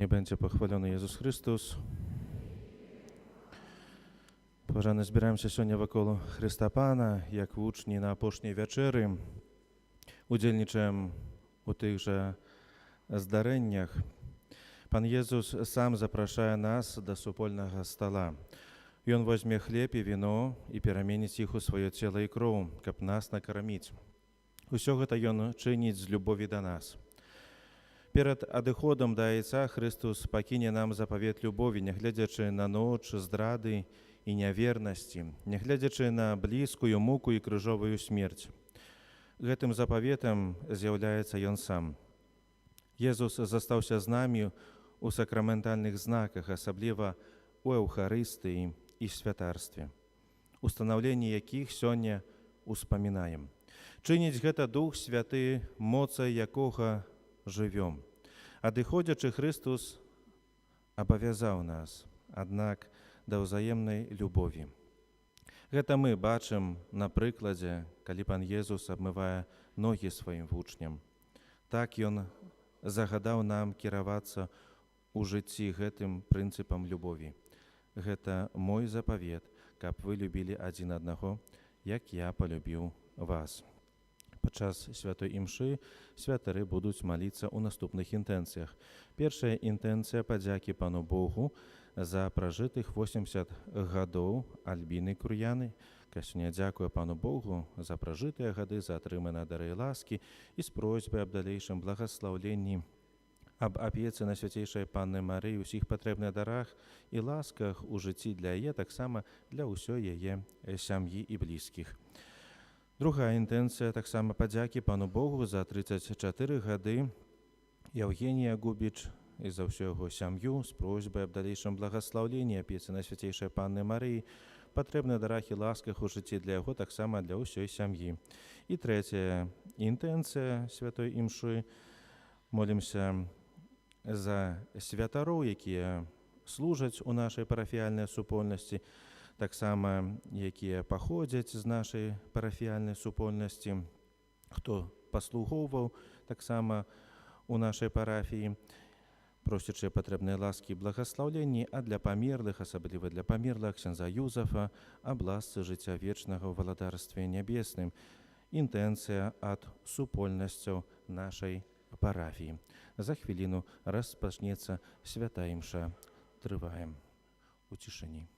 Niech będzie pochwalony Jezus Chrystus. Kochani, збираємося сьогодні вокруг Христа Пана, як учні на апошній вечері. Удзельнічаем у тых жа здарэннях. Пан Езус сам запрашае нас да супольнага стала. Ён возьме хлеб і віно і пераменіць іх у сваё цела і кроў, каб нас накарміць. Усё гэта ён чыніць з любові да нас. Перад адыходам да Яйца Христус пакіне нам запавет любові, нягледзячы на ноч, здрады і нявернасці, нягледзячы на блізкую муку і крыжовую смерць. Гэтым запаветам з'яўляецца ён сам. Езус застаўся з намі ў сакраментальных знаках, асабліва ў Эўхарыстыі і святарстве, устанаўленні якіх сёння успамінаем. Чыніць гэта Дух Святы, моцай якога жывём. Адыходзячы Христус абавязаў нас, аднак да ўзаемнай любові. Гэта мы бачым на прыкладзе, калі пан Езус абмывае ногі сваім вучням. Так ён загадаў нам кіравацца ў жыцці гэтым прынцыпам любові. Гэта мой запавет, каб вы любілі адзін аднаго, як я палюбіў вас. Падчас святой імшы святары будуць маліцца ў наступных інтэнцыях. Першая інтэнцыя падзякі пану Богу за пражытых 80 гадоў Альбіны Кур'яны. Сёння дзякуе пану Богу за пражытыя гады, за атрыманыя дары і ласкі і з просьбай аб далейшым благаслаўленні, аб апецы на свяцейшай панны Марыі, усіх патрэбных дарах і ласках у жыцці для яе, таксама для ўсёй яе сям'і і блізкіх. Другая інтэнцыя таксама падзякі пану Богу за 34 гады Яўгенія Губіч і за ўсю яго сям'ю з просьбай аб далейшым благаслаўленні, апецы на свяцейшай панны Марыі, патрэбных дарах і ласках у жыцці для яго, таксама для ўсёй сям'і. І трэцяя інтэнцыя святой імшы. Молімся за святароў, якія служаць у нашай парафіяльнай супольнасці, таксама якія паходзяць з нашай парафіяльнай супольнасці, хто паслугоўваў таксама у нашай парафіі, просячы патрэбныя ласкі і благаслаўленні, а для памерлых, асабліва для памерлых ксяндза Юзафа, аб ласцы жыцця вечнага ў валадарстве нябесным. Інтэнцыя ад супольнасцяў нашай парафіі. За хвіліну распачнецца святая імша. Трываем у цішыні.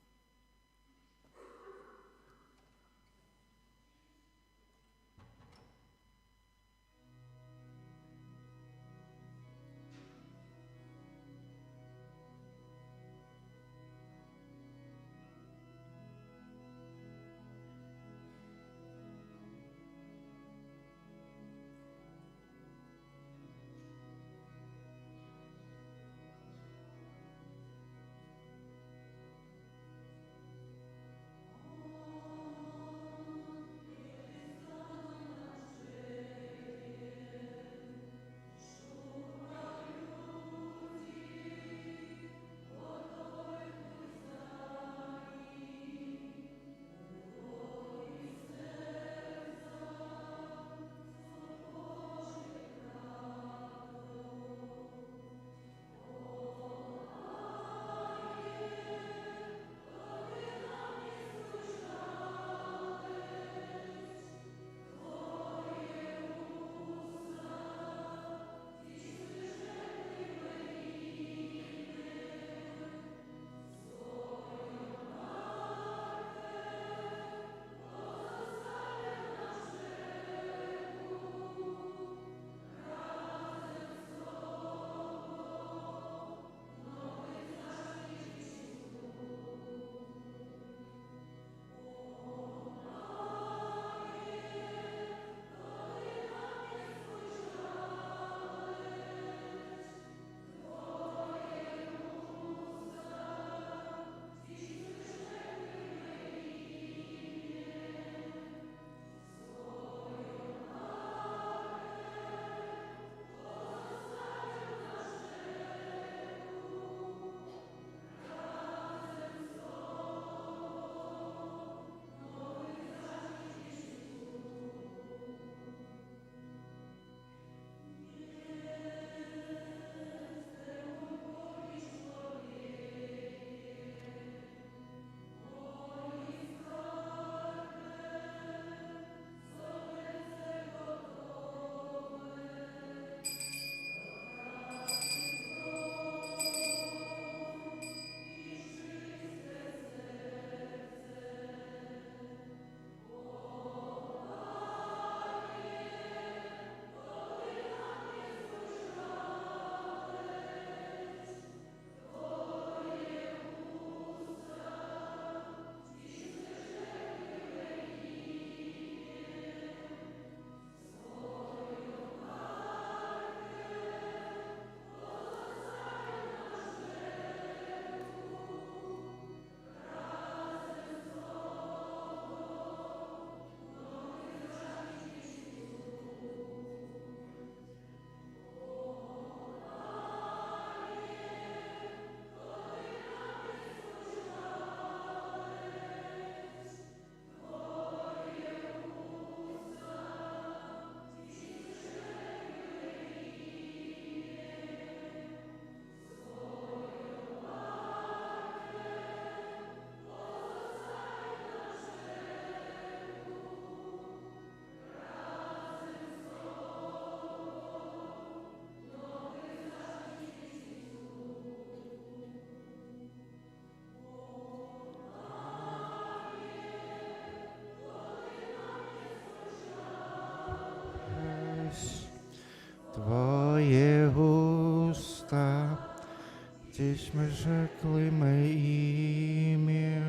Gdzieśmy rzekli my imię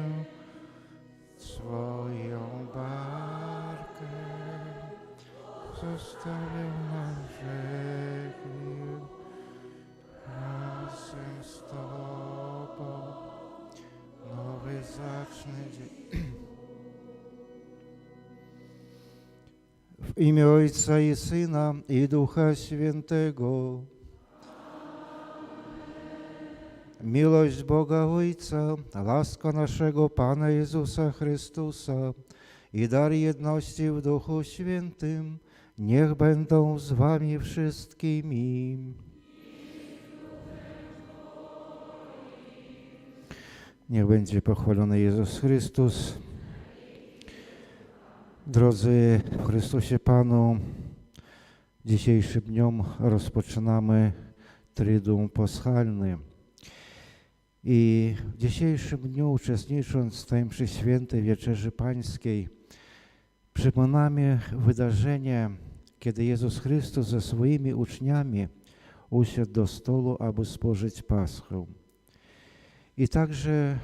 swoją barkę, zostawił nam grzechy, razem z Tobą nowy zacznę dzień. W imię Ojca i Syna i Ducha Świętego. Miłość Boga Ojca, łaska naszego Pana Jezusa Chrystusa i dar jedności w Duchu Świętym niech będą z wami wszystkimi. Niech będzie pochwalony Jezus Chrystus. Drodzy w Chrystusie Panu, dzisiejszym dniom rozpoczynamy Triduum Paschalny. I w dzisiejszym dniu, uczestnicząc w tej mszy świętej Wieczerzy Pańskiej, przypominamy wydarzenie, kiedy Jezus Chrystus ze swoimi uczniami usiadł do stołu, aby spożyć Paschę. I także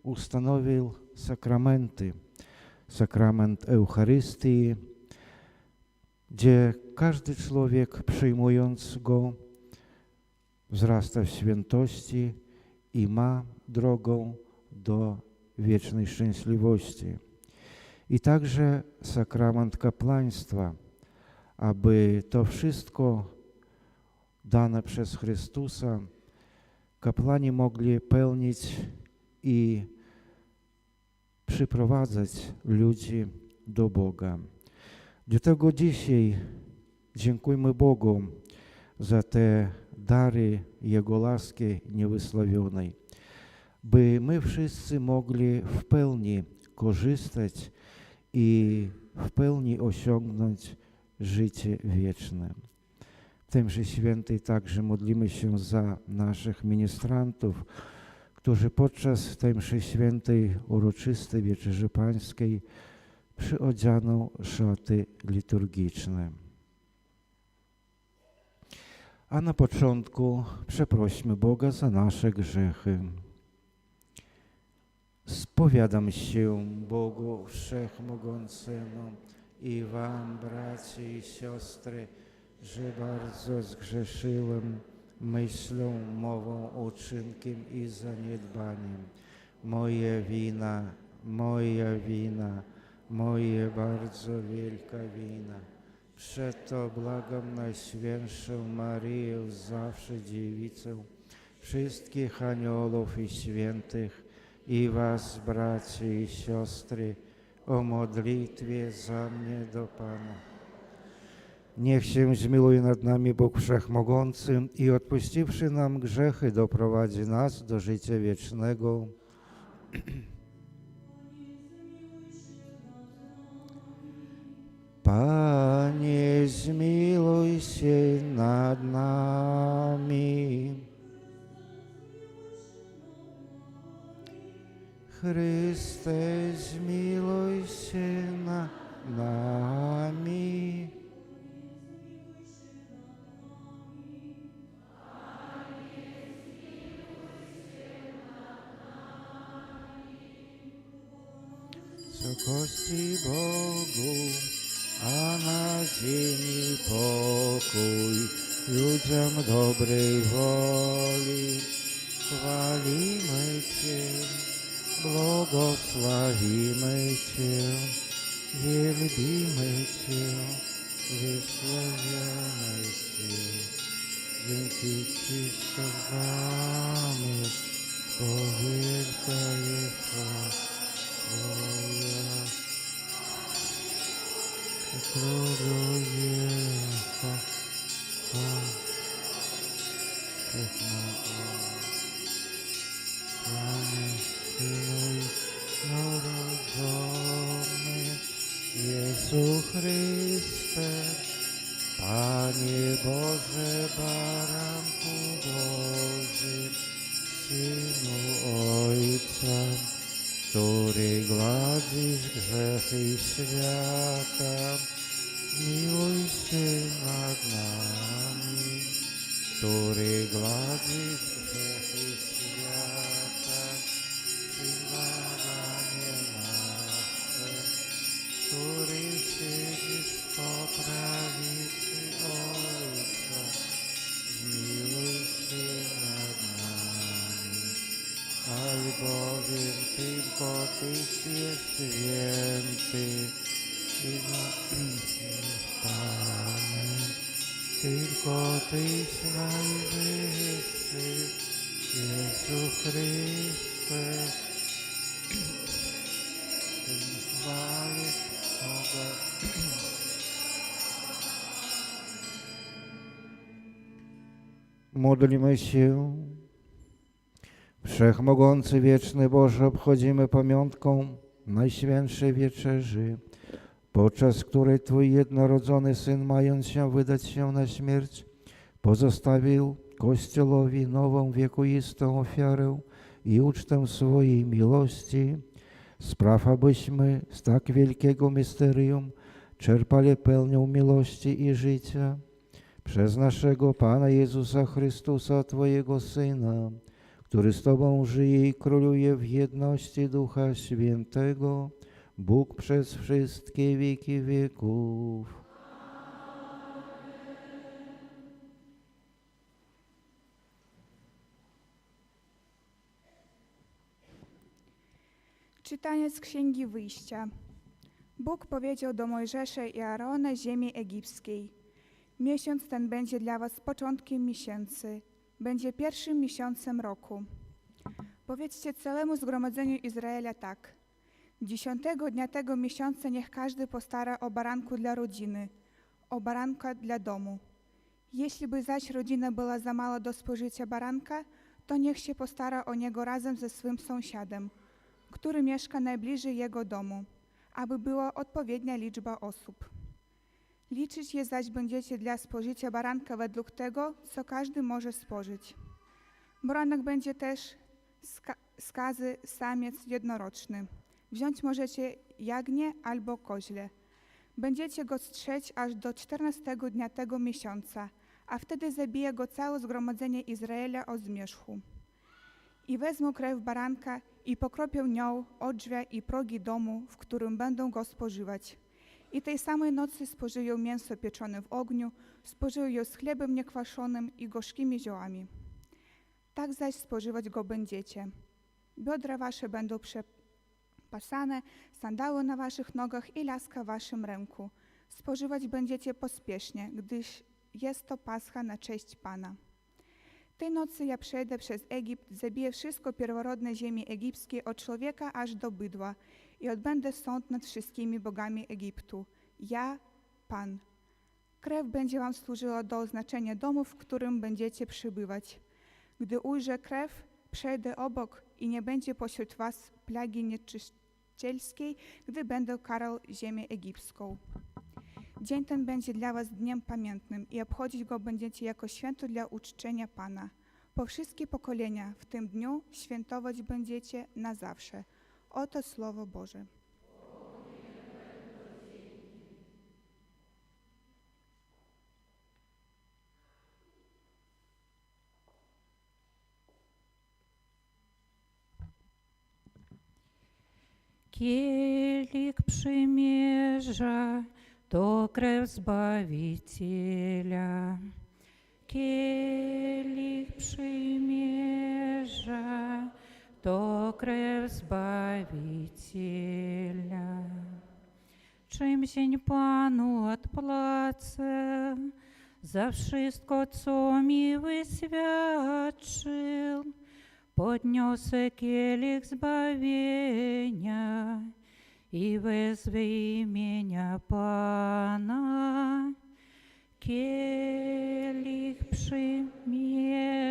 ustanowił sakramenty. Sakrament Eucharystii, gdzie każdy człowiek przyjmując go wzrasta w świętości i ma drogą do wiecznej szczęśliwości. I także sakrament kapłaństwa, aby to wszystko dane przez Chrystusa kapłani mogli pełnić i przyprowadzać ludzi do Boga. Dlatego dzisiaj dziękujmy Bogu za te dary Jego łaski niewysłowionej, by my wszyscy mogli w pełni korzystać i w pełni osiągnąć życie wieczne. W tej mszy świętej także modlimy się za naszych ministrantów, którzy podczas tej mszy świętej uroczystej Wieczerzy Pańskiej przyodzianą szaty liturgiczne. A na początku przeprośmy Boga za nasze grzechy. Spowiadam się Bogu Wszechmogącemu i wam, bracia i siostry, że bardzo zgrzeszyłem myślą, mową, uczynkiem i zaniedbaniem. Moja wina, moja bardzo wielka wina. Przeto błagam Najświętszą Maryję, zawsze Dziewicę, wszystkich aniołów i świętych i was, bracia i siostry, o modlitwie za mnie do Pana. Niech się zmiłuje nad nami Bóg Wszechmogący i odpuściwszy nam grzechy, doprowadzi nas do życia wiecznego. Panie, zmiłuj się nad nami. Chryste, zmiłuj się nad nami. Wysokości Bogu, a na ziemi pokój ludziom dobrej woli. Chwalimy Cię, błogosławimy Cię, wielbimy Cię, wysławiamy Cię. Dzięki Ci schowamy, bo wielka jest Twoja. Króluje, Panie, Synuj narodzony, Jezu Chryste, Panie Boże, Baranku Boży, Synu Ojca, który gladzisz grzechy świata, miłuj się nad nami, który gladzisz grzechy świata. albowiem tylko Tyś jest święty i Panie, tylko Tyś najwyższy, Jezu Chryste, Tym chwały Boga. Módlmy się. Wszechmogący, wieczny Boże, obchodzimy pamiątką Najświętszej Wieczerzy, podczas której Twój jednorodzony Syn, mając się wydać się na śmierć, pozostawił Kościołowi nową, wiekuistą ofiarę i ucztę swojej miłości. Spraw, abyśmy z tak wielkiego misterium czerpali pełnią miłości i życia przez naszego Pana Jezusa Chrystusa, Twojego Syna, który z Tobą żyje i króluje w jedności Ducha Świętego, Bóg przez wszystkie wieki wieków. Czytanie z Księgi Wyjścia. Bóg powiedział do Mojżesza i Aarona ziemi egipskiej: Miesiąc ten będzie dla was początkiem miesięcy, będzie pierwszym miesiącem roku. Powiedzcie całemu zgromadzeniu Izraela tak: 10 dnia tego miesiąca niech każdy postara o baranku dla rodziny, o baranka dla domu. Jeśli by zaś rodzina była za mała do spożycia baranka, to niech się postara o niego razem ze swym sąsiadem, który mieszka najbliżej jego domu, aby była odpowiednia liczba osób. Liczyć je zaś będziecie dla spożycia baranka według tego, co każdy może spożyć. Baranek będzie też skazy samiec jednoroczny. Wziąć możecie jagnię albo koźle. Będziecie go strzec aż do 14 dnia tego miesiąca, a wtedy zabije go całe zgromadzenie Izraela o zmierzchu. I wezmą krew baranka i pokropią nią odrzwia i progi domu, w którym będą go spożywać. I tej samej nocy spożyją mięso pieczone w ogniu, spożyją je z chlebem niekwaszonym i gorzkimi ziołami. Tak zaś spożywać go będziecie. Biodra wasze będą przepasane, sandały na waszych nogach i laska w waszym ręku. Spożywać będziecie pospiesznie, gdyż jest to Pascha na cześć Pana. Tej nocy ja przejdę przez Egipt, zabiję wszystko pierworodne ziemi egipskiej, od człowieka aż do bydła, i odbędę sąd nad wszystkimi bogami Egiptu. Ja, Pan. Krew będzie wam służyła do oznaczenia domu, w którym będziecie przybywać. Gdy ujrzę krew, przejdę obok i nie będzie pośród was plagi nieczyścielskiej, gdy będę karał ziemię egipską. Dzień ten będzie dla was dniem pamiętnym i obchodzić go będziecie jako święto dla uczczenia Pana. Po wszystkie pokolenia w tym dniu świętować będziecie na zawsze. Oto Słowo Boże. Kielich przymierza to krew Zbawiciela. Kielich przymierza to krew Zbawiciela. Czym się Panu odpłacę za wszystko, co mi wyświadczył? Podniosę kielich zbawienia i wezwę imienia Pana. Kielich przymierza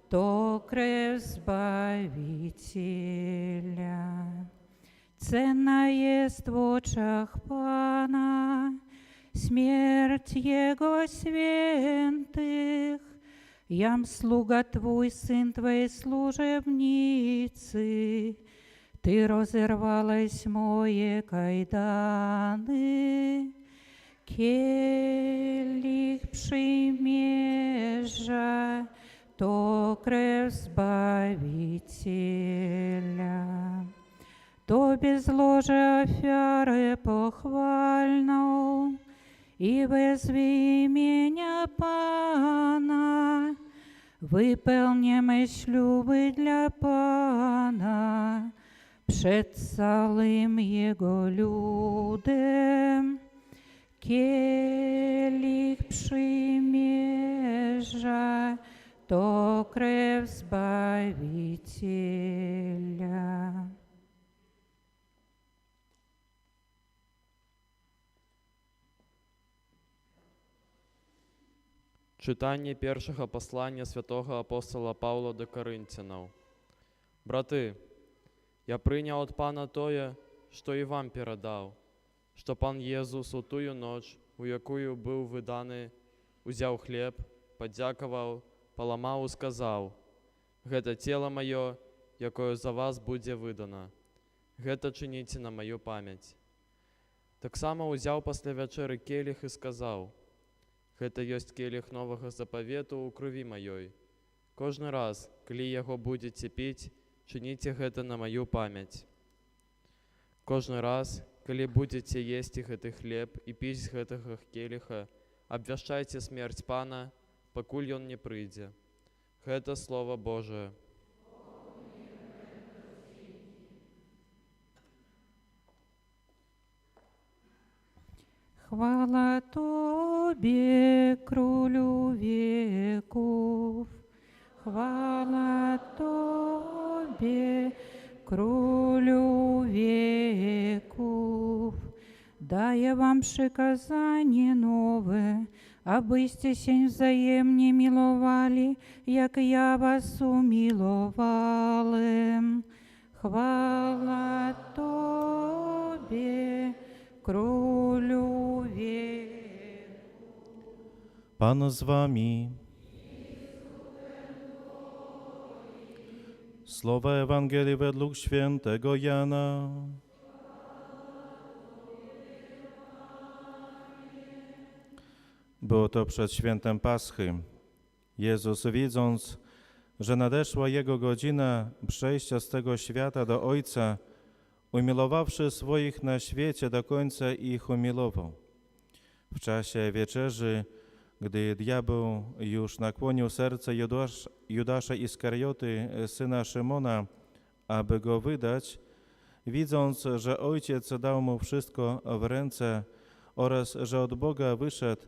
to krew Zbawiciela. Cenna jest w oczach Pana śmierć Jego świętych. Jam sługa Twój, Syn Twojej służebnicy. Ty rozerwałeś moje kajdany. Kielich przymierza to krew Zbawiciela. Tobie złożę ofiarę pochwalną i wezwę imienia Pana. Wypełniamy śluby dla Pana przed całym Jego ludem. Kielich przymierza to krew Zbawiciela. Читання першого послання святого апостола Павла до Коринтянам. Брати, я прийняв від Пана тое, що і вам передав, що Пан Єсус у тую ноч, у якую був виданий, узяв хліб, подякував, поламав і сказав: «Гэта тіло моє, якое за вас буде видано. Гэта чиніться на мою пам'ять». Так само узяв після вечері келих і сказав: «Гэта ёсць келих нового заповіту у крові моєї. Кожний раз, коли його будете піць, чиніте гэта на мою пам'ять. Кожний раз, коли будете їсти гэты хліб і піць з гэтага келиха, обвящайте смерть Пана, покуль ён не прийде». Гэта Слово Божие. Хвала Тобі, Кролю веков, хвала Тобі, Кролю веков. Да я вам приказание новое, абысте сень взаемне миловали, як я вас умиловал. Хвала Тобі, Кролю веков. Pan z wami. Słowa Ewangelii według świętego Jana. Było to przed świętem Paschy. Jezus, widząc, że nadeszła Jego godzina przejścia z tego świata do Ojca, umilowawszy swoich na świecie, do końca ich umilował. W czasie wieczerzy, gdy diabeł już nakłonił serce Judasza Iskarioty, syna Szymona, aby go wydać, widząc, że Ojciec dał mu wszystko w ręce oraz że od Boga wyszedł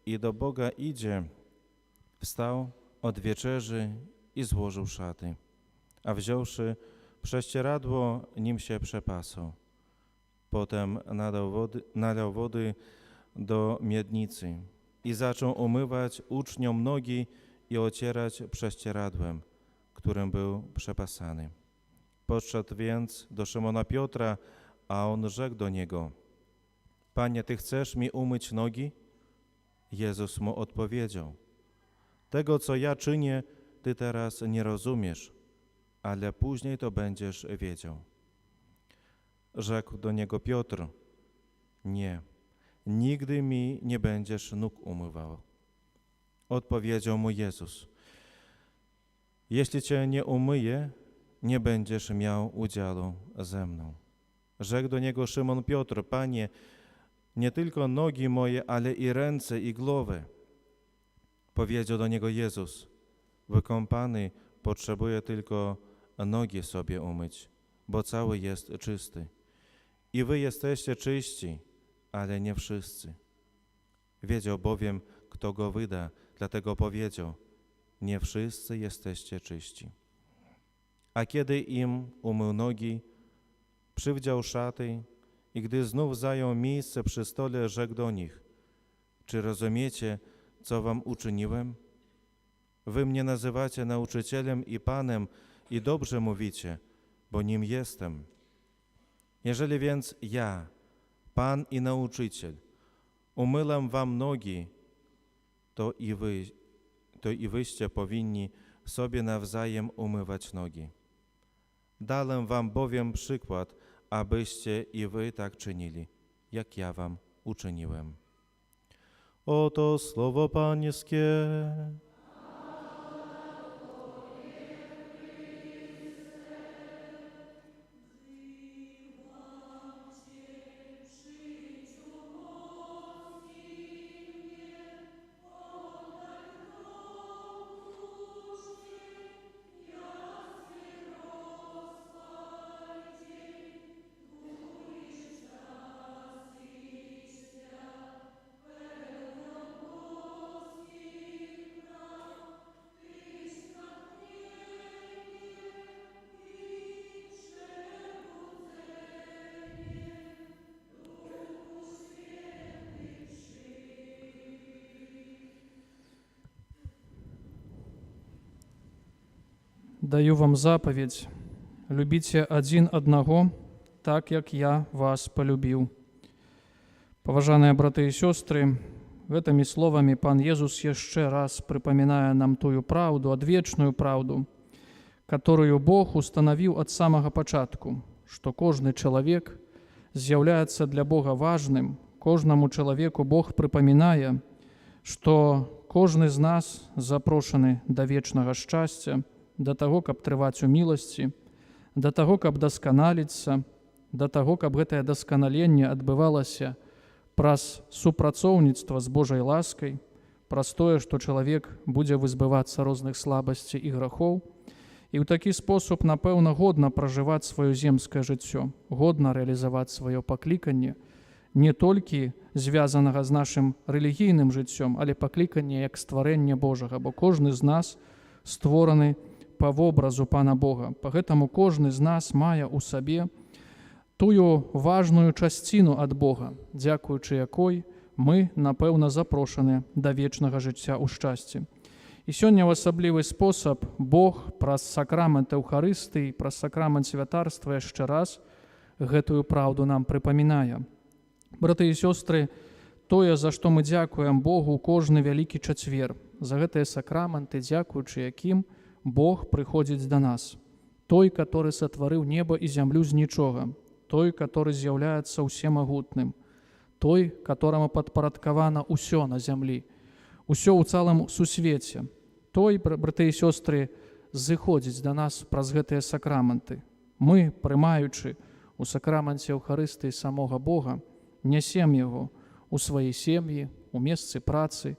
i do Boga idzie, wstał od wieczerzy i złożył szaty, a wziąwszy prześcieradło, nim się przepasał. Potem nalał wody do miednicy i zaczął umywać uczniom nogi i ocierać prześcieradłem, którym był przepasany. Podszedł więc do Szymona Piotra, a on rzekł do niego: Panie, Ty chcesz mi umyć nogi? Jezus mu odpowiedział: Tego, co ja czynię, Ty teraz nie rozumiesz, ale później to będziesz wiedział. Rzekł do niego Piotr: Nie, nigdy mi nie będziesz nóg umywał. Odpowiedział mu Jezus: Jeśli Cię nie umyję, nie będziesz miał udziału ze mną. Rzekł do niego Szymon Piotr: Panie, nie tylko nogi moje, ale i ręce i głowę. Powiedział do niego Jezus: Wykąpany potrzebuje tylko nogi sobie umyć, bo cały jest czysty. I wy jesteście czyści, ale nie wszyscy. Wiedział bowiem, kto go wyda, dlatego powiedział: Nie wszyscy jesteście czyści. A kiedy im umył nogi, przywdział szaty i gdy znów zajął miejsce przy stole, rzekł do nich: Czy rozumiecie, co wam uczyniłem? Wy mnie nazywacie nauczycielem i Panem i dobrze mówicie, bo nim jestem. Jeżeli więc ja, Pan i nauczyciel, umyłem wam nogi, to i wyście powinni sobie nawzajem umywać nogi. Dałem wam bowiem przykład, abyście i wy tak czynili, jak ja wam uczyniłem. Oto słowo Pańskie. даю вам заповедь: любите один одного, так, як я вас полюбил. Паважаныя браты і сёстры, гэтымі словамі пан Езус яшчэ раз прыпамінае нам тую праўду, адвечную праўду, которую Бог установіў ад самага пачатку, што кожны чалавек з'яўляецца для Бога важным, кожнаму чалавеку Бог прыпамінае, што кожны з нас запрошаны да вечнага шчасця, да таго, каб трываць у міласці, да таго, каб дасканаліцца, да таго, каб гэтае дасканаленне адбывалася праз супрацоўніцтва з Божай ласкай, праз тое, што чалавек будзе вызбывацца розных слабасцей і грахоў, і ў такі спосаб, напэўна, годна пражываць сваё земскае жыццё, годна рэалізаваць сваё пакліканне, не толькі звязанага з нашым рэлігійным жыццём, але пакліканне як стварэнне Божага, бо кожны з нас створаны па вобразу Пана Бога. Пагэтаму кожны з нас мае ў сабе тую важную часціну ад Бога, дзякуючы якой мы, напэўна, запрошаны да вечнага жыцця ў шчасці. І сёння ў асаблівы спосаб Бог праз сакрамент Эўхарыстыі, праз сакрамент святарства яшчэ раз гэтую праўду нам прыпамінае. Браты і сёстры, тое, за што мы дзякуем Богу кожны вялікі чацвер, за гэтыя сакраменты, дзякуючы якім Бог прыходзіць да нас. Той, который сотворыў неба і зямлю з нічога, той, который з'яўляецца ўсемагутным, той, которому падпарадкавана ўсё на зямлі, усё ў цалым сусвеце, той, браты і сёстры, зыходзіць да нас праз гэтыя сакраменты. Мы, прымаючы у сакраменце Эўхарыстыі самога Бога, нясем яго у сваёй сем'і, у месцы працы,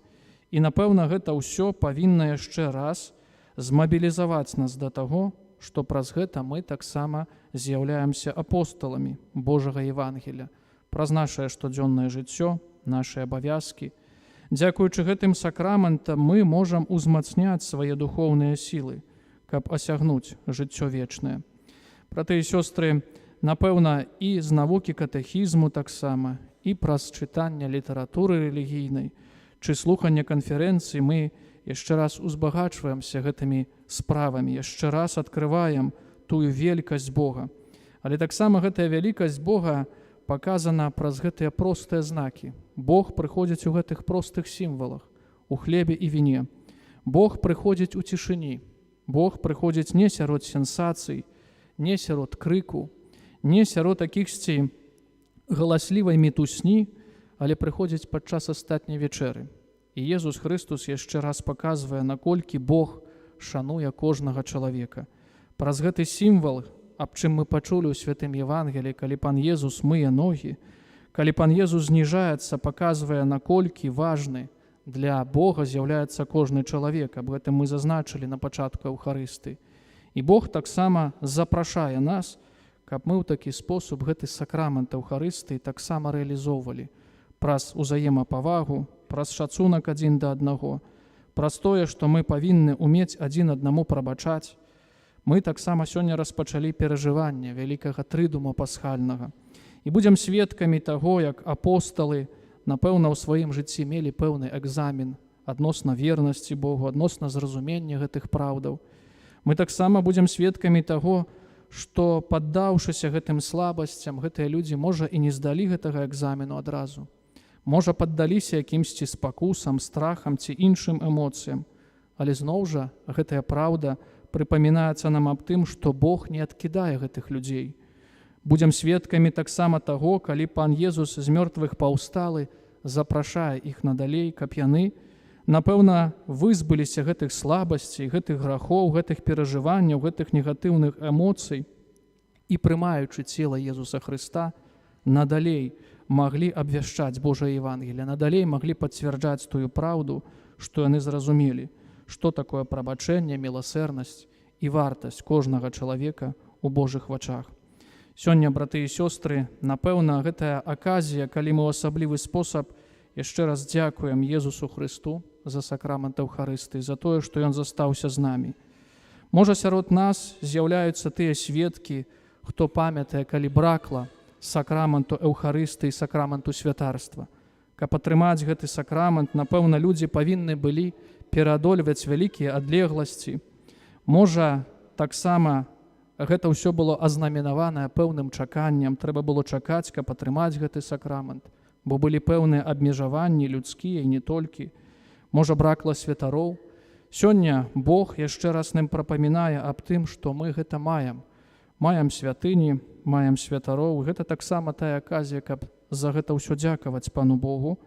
і, напэўна, гэта ўсё павінна яшчэ раз змабілізаваць нас да таго, што праз гэта мы таксама з'яўляемся апосталамі Божага Евангелія, праз нашае штодзённае жыццё, нашы абавязкі. Дзякуючы гэтым сакраментам мы можам узмацняць свае духоўныя сілы, каб асягнуць жыццё вечнае. Браты і сёстры, напэўна, і з навукі катэхізму таксама, і праз чытання літаратуры рэлігійнай, чы слухання канферэнцый мы яшчэ раз узбагачваемся гэтымі справамі, яшчэ раз адкрываем тую великасць Бога. Але таксама гэтая великасць Бога паказана праз гэтыя простыя знакі. Бог прыходзіць у гэтых простых сімвалах, у хлебе і віне. Бог прыходзіць у цішыні. Бог прыходзіць не сярод сенсацый, не сярод крыку, не сярод якіхсьці галаслівай мітусні, але прыходзіць падчас астатняй вечэры. І Езус Христус яшчэ раз паказвае, наколькі Бог шануе кожнага чалавека. Праз гэты сімвал, аб чым мы пачулі ў святым Евангеліі, калі пан Езус мые ногі, калі пан Езус зніжаецца, паказвае, наколькі важны для Бога з'яўляецца кожны чалавек. Аб гэтым мы зазначылі на пачатку Эўхарыстыі. І Бог таксама запрашае нас, каб мы ў такі спосаб гэты сакрамент Эўхарыстыі таксама рэалізоўвалі праз узаемапавагу, праз шацунак адзін да аднаго, праз тое, што мы павінны умець адзін аднаму прабачаць. Мы таксама сёння распачалі перажыванне вялікага трыдума пасхальнага. І будзем сведкамі таго, як апосталы, напэўна, ў сваім жыцці мелі пэўны экзамен адносна вернасці Богу, адносна зразумення гэтых праўдаў. Мы таксама будзем сведкамі таго, што, паддаўшыся гэтым слабасцям, гэтыя людзі, можа, і не здалі гэтага экзамену адразу. Можа, паддаліся якімсьці спакусам, страхам ці іншым эмоцыям. Але зноў жа гэтая праўда прыпамінаецца нам аб тым, што Бог не адкідае гэтых людзей. Будзем сведкамі таксама таго, калі пан Езус з мёртвых паўсталы запрашае іх надалей, каб яны, напэўна, вызбыліся гэтых слабасцей, гэтых грахоў, гэтых перажыванняў, гэтых негатыўных эмоцый і, прымаючы цела Езуса Хрыста, надалей маглі абвяшчаць Божае Евангелие, надалей маглі пацвярджаць тую праўду, што яны зразумелі, што такое прабачэнне, міласэрнасць і вартасць кожнага чалавека ў Божых вачах. Сёння, браты і сёстры, напэўна, гэтая аказія, калі мы ў асаблівы спосаб яшчэ раз дзякуем Езусу Хрысту за сакрамент Эўхарыстыі, за тое, што Ён застаўся з намі. Можа, сярод нас з'яўляюцца тыя сведкі, хто памятае, калі бракла сакраменту Эўхарыстыі, сакраменту святарства. Каб атрымаць гэты сакрамент, напэўна, людзі павінны былі пераадольваць вялікія адлегласці. Можа, таксама гэта ўсё было азнаменаванае пэўным чаканнем. Трэба было чакаць, каб атрымаць гэты сакрамент, бо былі пэўныя абмежаванні людскія і не толькі. Можа, бракла святароў. Сёння Бог яшчэ раз нам прапамінае аб тым, што мы гэта маем. Маем святыні, маем святароў. Гэта таксама тая аказія, каб за гэта ўсё дзякаваць Пану Богу.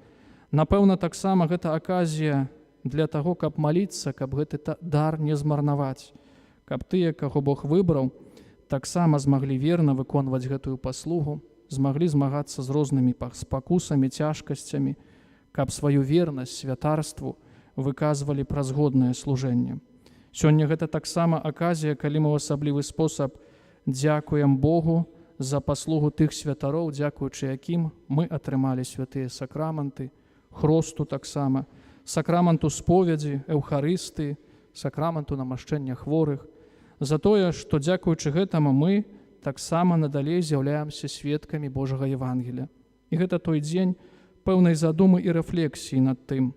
Напэўна, таксама гэта аказія для таго, каб маліцца, каб гэты дар не змарнаваць, каб тыя, каго Бог выбраў, таксама змаглі верна выконваць гэтую паслугу, змаглі змагацца з рознымі спакусамі, цяжкасцямі, каб сваю вернасць святарству выказвалі праз годнае служэнне. Сёння гэта таксама аказія, калі мы ў асаблівы спосаб дзякуем Богу за паслугу тых святароў, дзякуючы якім мы атрымалі святыя сакраманты, хросту таксама, сакраманту споведзі, эўхарысты, сакраманту намашчэння хворых, за тое, што дзякуючы гэтаму мы таксама надалей з'яўляемся сведкамі Божага Евангелія. І гэта той дзень пэўнай задумы і рэфлексіі над тым,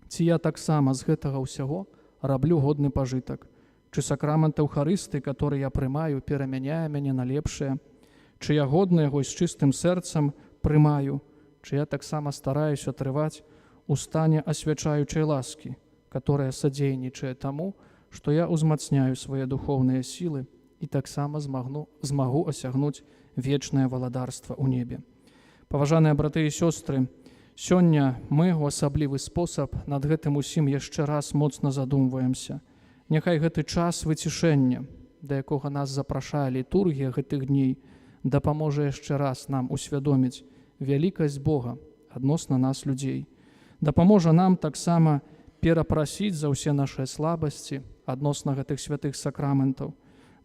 ці я таксама з гэтага ўсяго раблю годны пажытак, чы сакрамент эўхарысты, который я прымаю, перамяняе мяне на лепшае, чы я годна яго з чыстым сэрцам прымаю, чы я таксама стараюся трываць у стане асвячаючай ласкі, которая садзейнічае таму, што я узмацняю свае духоўныя сілы і таксама змагу асягнуць вечнае валадарства ў небе. Паважаныя браты і сёстры, сёння мы ў асаблівы спосаб над гэтым усім яшчэ раз моцна задумваемся. Няхай гэты час выцішэння, да якога нас запрашае літургія гэтых дней, дапаможа яшчэ раз нам усвядоміць вялікасць Бога адносна нас, людзей. Дапаможа нам таксама перапрасіць за ўсе нашыя слабасці адносна гэтых святых сакраментаў.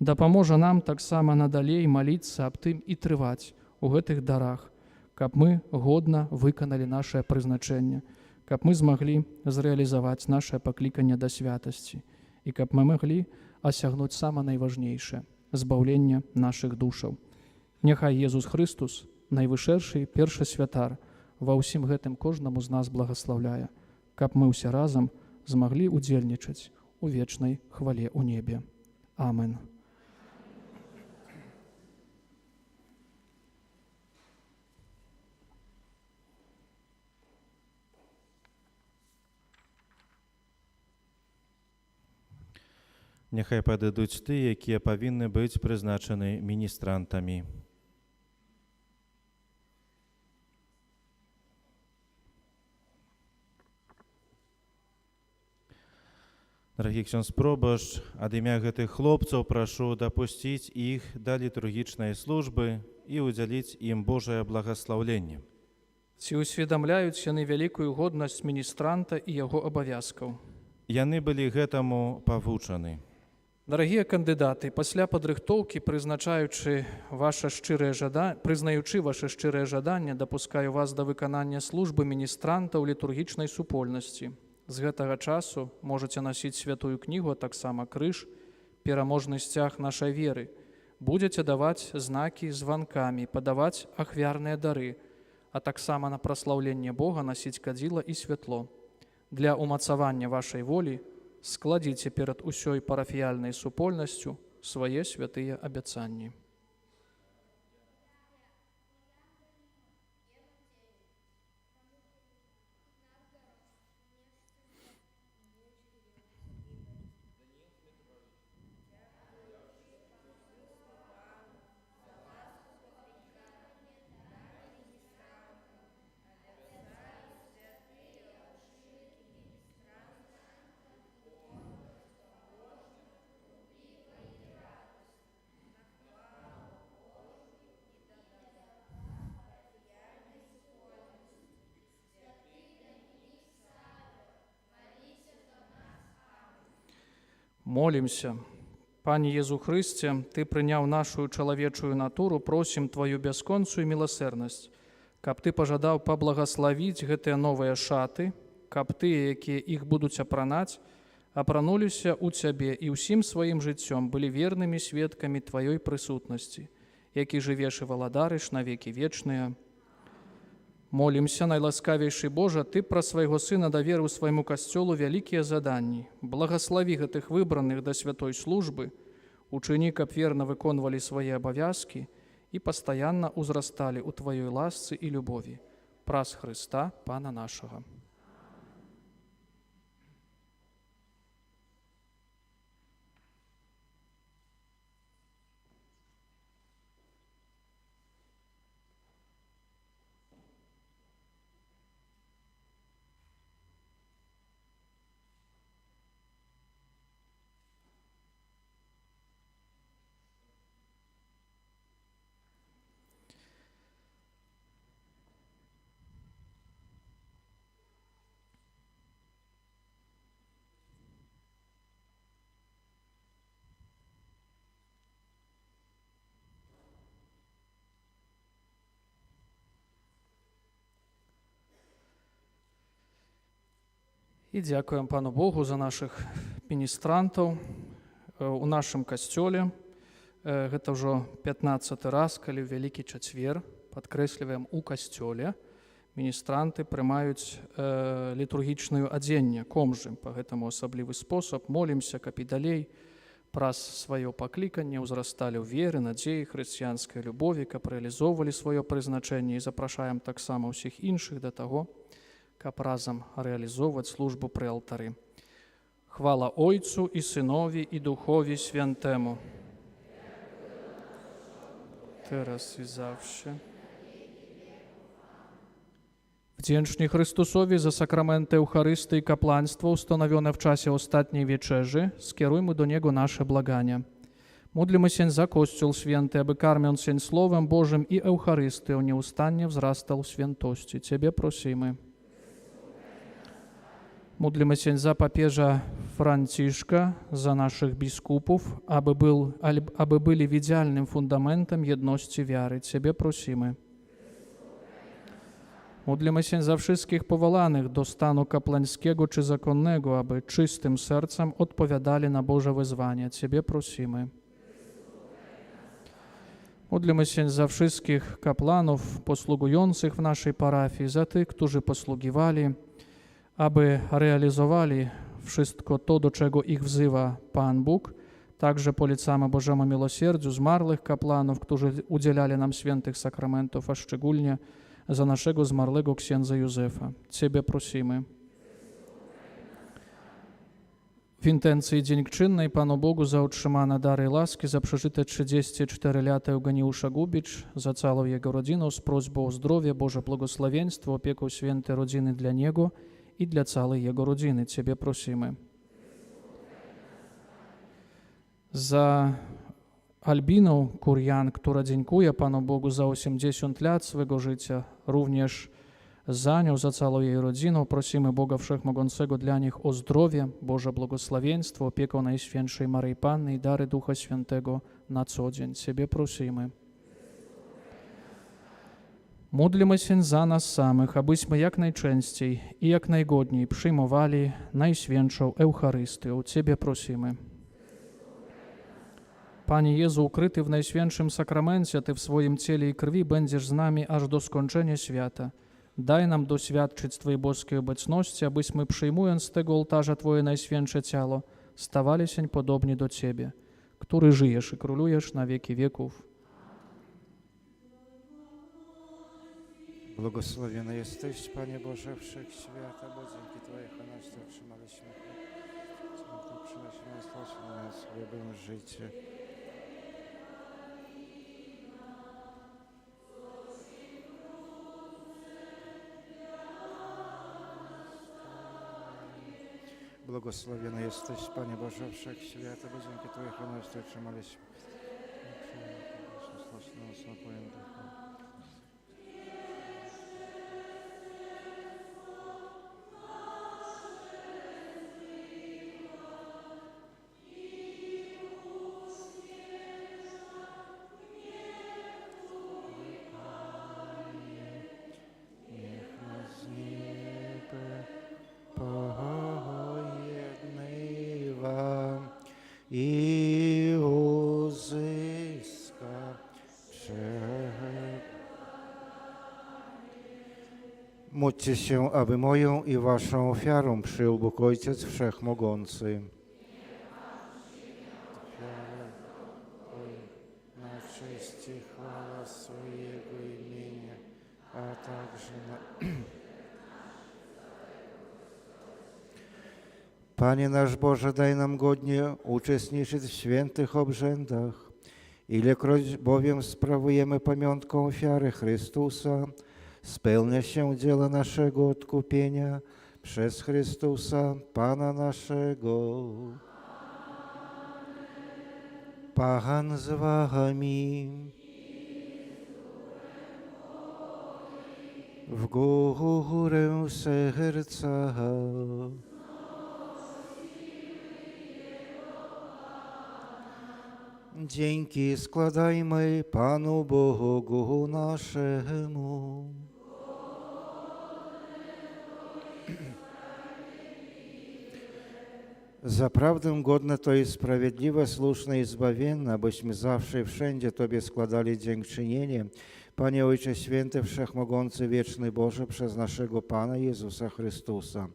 Дапаможа нам таксама надалей маліцца аб тым і трываць у гэтых дарах, каб мы годна выканалі нашае прызначэнне, каб мы змаглі зрэалізаваць нашае пакліканне да святасці і каб мы маглі асягнуць сама найважнейшае збаўленне нашых душаў. Няхай Езус Хрыстус, найвышэйшы першы святар, ва ўсім гэтым кожнаму з нас благаслаўляе, каб мы ўсе разам змаглі удзельнічаць у вечнай хвале ў небе. Амен. Няхай падыдуць тыя, якія павінны быць прызначаны міністрантамі. Дарагі ксёндз пробашч, ад імя гэтых хлопцаў прашу дапусціць іх да літургічнай службы і ўдзяліць ім Божае благаслаўленне. Ці ўсведамляюць яны вялікую годнасць міністранта і яго абавязкаў? Яны былі гэтаму павучаны. Дарагія кандыдаты, пасля падрыхтоўкі, прызнаючы ваше шчырае жаданне, дапускаю вас да выканання службы міністранта ў літургічнай супольнасці. З гэтага часу можаце насіць святую кнігу, а таксама крыж, пераможны сцяг нашай веры. Будзеце даваць знакі званкамі, падаваць ахвярныя дары, а таксама на праслаўленне Бога насіць кадзіла і святло. Для умацавання вашай волі складзіце перад усёй парафіяльнай супольнасцю свае святыя абяцанні. Молімся. Пане Езу Хрысце, Ты прыняў нашу чалавечую натуру, просім Тваю бясконцую міласэрнасць, каб Ты пажадаў паблагаславіць гэтыя новыя шаты, каб тыя, якія іх будуць апранаць, апрануліся ў Цябе і ўсім сваім жыццём былі вернымі сведкамі Тваёй прысутнасці, які жывеш і валадарыш на векі вечныя. Молімся, найласкавейшы Божа, Ты пра свайго Сына даверыў свайму касцёлу вялікія заданні. Благаславі гэтых выбраных да святой службы, Учини, каб верно выконвалі свае абавязкі і пастаянна ўзрасталі ў Тваёй ласцы і любові. Праз Хрыста, Пана нашага. І дзякуем Пану Богу за нашых міністрантаў у нашым касцёле. Гэта ўжо 15-й раз, калі ў Вялікі чацвер, падкрэсліваем, у касцёле міністранты прымаюць літургічную адзенне, комжы, па гэтаму асаблівы спосаб. Молімся, каб і далей праз сваё пакліканне ўзрасталі ў веры, надзеі, хрысціянскай любові, каб рэалізоўвалі сваё прызначэнне, і запрашаем таксама ўсіх іншых да таго, каб разам рэалізоўваць службу пры алтары. Хвала Ойцу і Сынові і Духові Святemu. Teraz i zawsze. Wdzięczni Chrystusowi za sakramenty Eucharystii i kapłaństwo ustanowione w czasie ostatniej wieczerzy, skierujmy do Niego nasze błagania. Módlmy się za Kościół Święty, aby karmiąc się Słowem Bożym i Eucharystią nieustannie wzrastał w świętości. Ciebie prosimy. Módlmy się za papieża Franciszka, za naszych biskupów, aby byli widzialnym fundamentem jedności wiary. Ciebie prosimy. Módlmy się za wszystkich powołanych do stanu kapłańskiego czy zakonnego, aby czystym sercem odpowiadali na Boże wezwania. Ciebie prosimy. Módlmy się za wszystkich kapłanów posługujących w naszej parafii, za tych, którzy posługiwali, aby realizowali wszystko to, do czego ich wzywa Pan Bóg. Także polecamy Bożemu miłosierdziu zmarłych kapłanów, którzy udzielali nam świętych sakramentów, a szczególnie za naszego zmarłego księdza Józefa. Ciebie prosimy. W intencji dziękczynnej Panu Bogu za utrzymane dary i łaski, za przeżyte 34 lata Eugeniusza Gubicz, za całą jego rodzinę, z prośbą o zdrowie, Boże błogosławieństwo, opieką świętej rodziny dla niego i dla całej jego rodziny. Ciebie prosimy. Za Albiną Kurjan, która dziękuję Panu Bogu za 80 lat swego życia, również za nią, za całą jej rodzinę, prosimy Boga Wszechmogącego dla nich o zdrowie, Boże błogosławieństwo, opiekę Najświętszej Maryi Panny i dary Ducha Świętego na co dzień. Ciebie prosimy. Módlmy się za nas samych, abyśmy jak najczęściej i jak najgodniej przyjmowali Najświętszą Eucharystię. Ciebie prosimy. Panie Jezu, ukryty w Najświętszym Sakramencie, Ty w swoim ciele i krwi będziesz z nami aż do skończenia świata. Daj nam doświadczyć Twojej boskiej obecności, abyśmy przyjmując z tego ołtarza Twoje Najświętsze ciało, stawali się podobni do Ciebie, który żyjesz i królujesz na wieki wieków. Błogosławiony jesteś, Panie Boże Wszechświata, bo dzięki Twojej honości otrzymaliśmy chleb. Przynosimy stać na nas chlebem życie. Błogosławiony jesteś, Panie Boże Wszechświata, bo dzięki Twojej honości otrzymaliśmy stać na nas napojem ducha. I uzyska Módlcie się, aby moją i waszą ofiarą przyjął Bóg Ojciec Wszechmogący. честь и хвала Своего имени, а также на... Panie nasz Boże, daj nam godnie uczestniczyć w świętych obrzędach, ilekroć bowiem sprawujemy pamiątką ofiary Chrystusa, spełnia się dzieło naszego odkupienia przez Chrystusa, Pana naszego. Pan z wami. W górę serca. Dzięki składajmy Panu Bogu naszemu. Zaprawdę godne to jest sprawiedliwe, słuszne i zbawienne, abyśmy zawsze i wszędzie Tobie składali dziękczynienie. Panie Ojcze Święty, Wszechmogący, Wieczny Boże, przez naszego Pana Jezusa Chrystusa.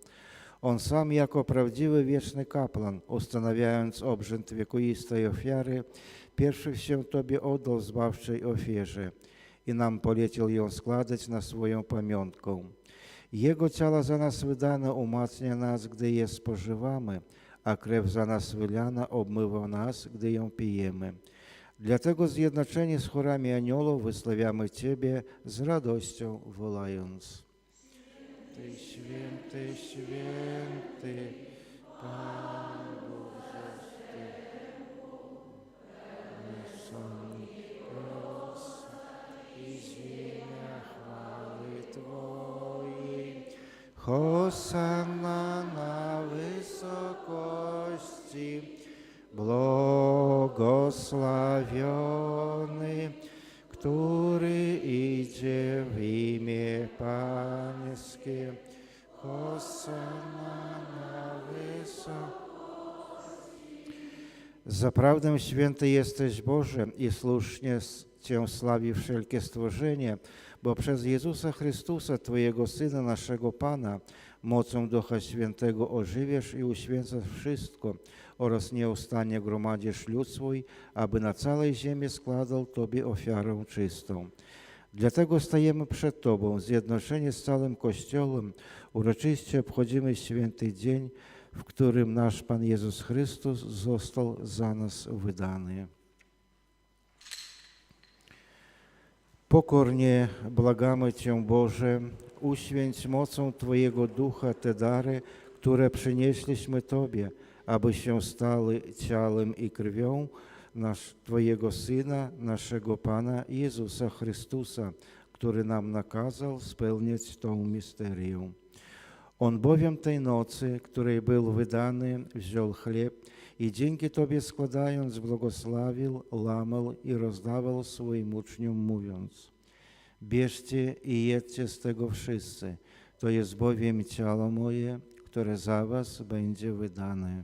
On sam jako prawdziwy, wieczny kapłan, ustanawiając obrzęd wiekuistej ofiary, pierwszy się Tobie oddał w zbawczej ofierze i nam polecił ją składać na swoją pamiątkę. Jego ciało za nas wydane umacnia nas, gdy je spożywamy, a krew za nas wylana obmywa nas, gdy ją pijemy. Dlatego zjednoczeni z chórami aniołów wysławiamy Ciebie z radością wołając. Ty święty, święty, Pan Boże, i ziemia chwały Twojej. Hosanna na wysokości, błogosławiony, który idzie w imię Pańskie. Hosanna na wysokości. Zaprawdę święty jesteś Boże i słusznie Cię sławi wszelkie stworzenie, bo przez Jezusa Chrystusa, Twojego Syna, naszego Pana, mocą Ducha Świętego ożywiasz i uświęcasz wszystko oraz nieustannie gromadzisz lud swój, aby na całej ziemi składał Tobie ofiarę czystą. Dlatego stajemy przed Tobą, zjednoczeni z całym Kościołem, uroczyście obchodzimy święty dzień, w którym nasz Pan Jezus Chrystus został za nas wydany. Pokornie błagamy Cię, Boże, uświęć mocą Twojego Ducha te dary, które przynieśliśmy Tobie, aby się stały ciałem i krwią Twojego Syna, naszego Pana Jezusa Chrystusa, który nam nakazał spełniać tą misterię. On bowiem tej nocy, której był wydany, wziął chleb i dzięki Tobie składając błogosławił, łamał i rozdawał swoim uczniom, mówiąc: bierzcie i jedzcie z tego wszyscy, to jest bowiem ciało moje, które za was będzie wydane.